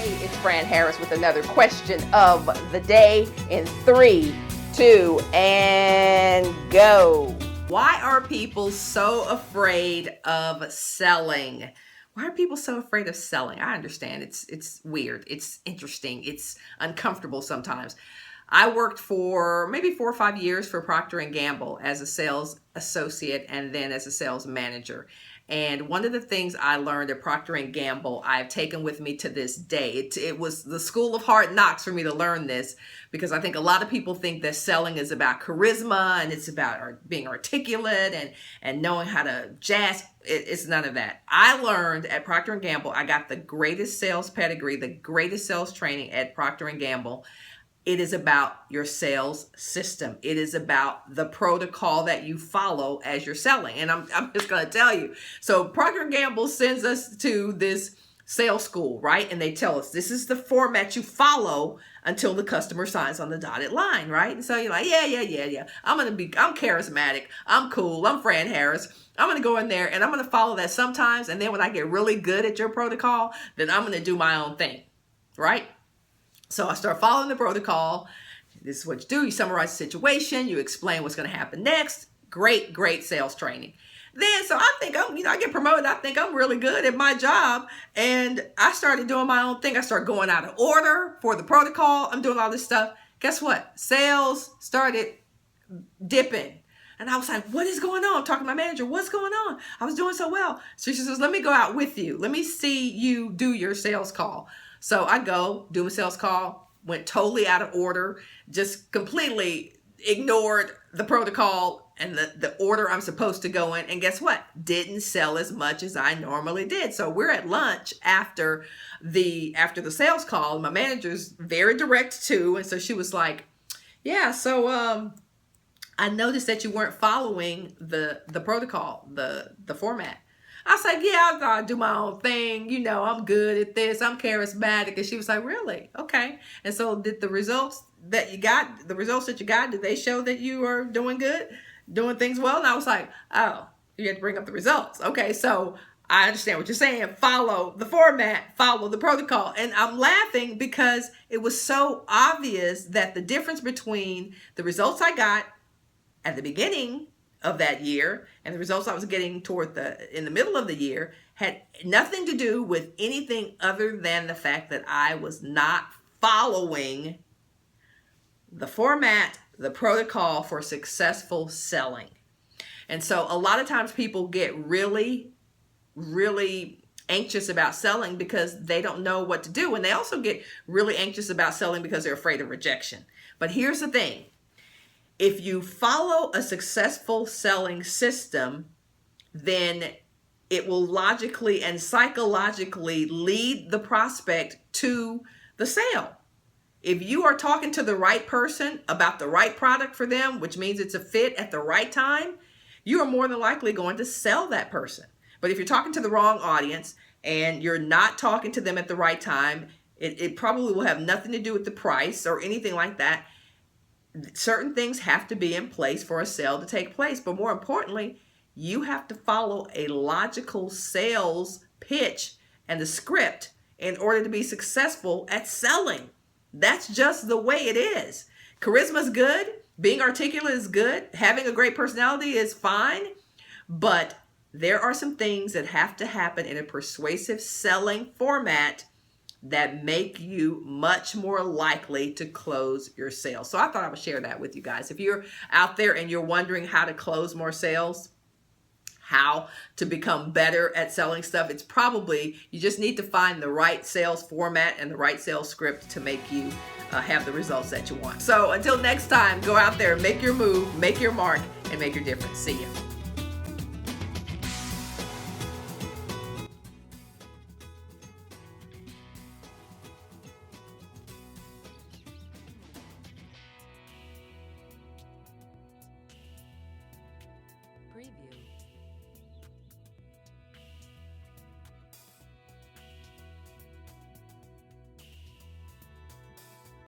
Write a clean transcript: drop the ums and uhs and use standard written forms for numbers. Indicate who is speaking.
Speaker 1: It's Fran Harris with another question of the day in 3, 2, and go. Why are people so afraid of selling? Why are people so afraid of selling? I understand. It's weird. It's interesting. It's uncomfortable sometimes. I worked for maybe 4 or 5 years for Procter & Gamble as a sales associate and then as a sales manager. And one of the things I learned at Procter & Gamble, I've taken with me to this day. It was the school of hard knocks for me to learn this, because I think a lot of people think that selling is about charisma and it's about being articulate and knowing how to jazz. It's none of that. I learned at Procter & Gamble, I got the greatest sales pedigree, the greatest sales training at Procter & Gamble. It is about your sales system. It is about the protocol that you follow as you're selling. And I'm just going to tell you. So Procter & Gamble sends us to this sales school, right? And they tell us this is the format you follow until the customer signs on the dotted line, right? And so you're like, yeah. I'm charismatic. I'm cool. I'm Fran Harris. I'm going to go in there and I'm going to follow that sometimes. And then when I get really good at your protocol, then I'm going to do my own thing, right? So I start following the protocol. This is what you do. You summarize the situation. You explain what's going to happen next. Great sales training. Then, so I think I get promoted. I think I'm really good at my job. And I started doing my own thing. I started going out of order for the protocol. I'm doing all this stuff. Guess what? Sales started dipping. And I was like, what is going on? I'm talking to my manager. What's going on? I was doing so well. So she says, let me go out with you. Let me see you do your sales call. So I go do a sales call, went totally out of order, just completely ignored the protocol and the order I'm supposed to go in. And guess what? Didn't sell as much as I normally did. So we're at lunch after the sales call. My manager's very direct too. And so she was like, yeah, so I noticed that you weren't following the protocol, the format. I was like, yeah, I thought I'd do my own thing. You know, I'm good at this. I'm charismatic. And she was like, really? Okay. And so did the results that you got, did they show that you are doing good, doing things well? And I was like, oh, you had to bring up the results. Okay. So I understand what you're saying. Follow the format, follow the protocol. And I'm laughing because it was so obvious that the difference between the results I got at the beginning of that year and the results I was getting in the middle of the year had nothing to do with anything other than the fact that I was not following the format, the protocol for successful selling. And so a lot of times people get really anxious about selling because they don't know what to do. And they also get really anxious about selling because they're afraid of rejection. But here's the thing. If you follow a successful selling system, then it will logically and psychologically lead the prospect to the sale. If you are talking to the right person about the right product for them, which means it's a fit at the right time, you are more than likely going to sell that person. But if you're talking to the wrong audience and you're not talking to them at the right time, it probably will have nothing to do with the price or anything like that. Certain things have to be in place for a sale to take place. But more importantly, you have to follow a logical sales pitch and the script in order to be successful at selling. That's just the way it is. Charisma is good. Being articulate is good. Having a great personality is fine. But there are some things that have to happen in a persuasive selling format that make you much more likely to close your sales. So I thought I would share that with you guys. If you're out there and you're wondering how to close more sales, how to become better at selling stuff, it's probably, you just need to find the right sales format and the right sales script to make you have the results that you want. So until next time, go out there, make your move, make your mark, and make your difference. See you.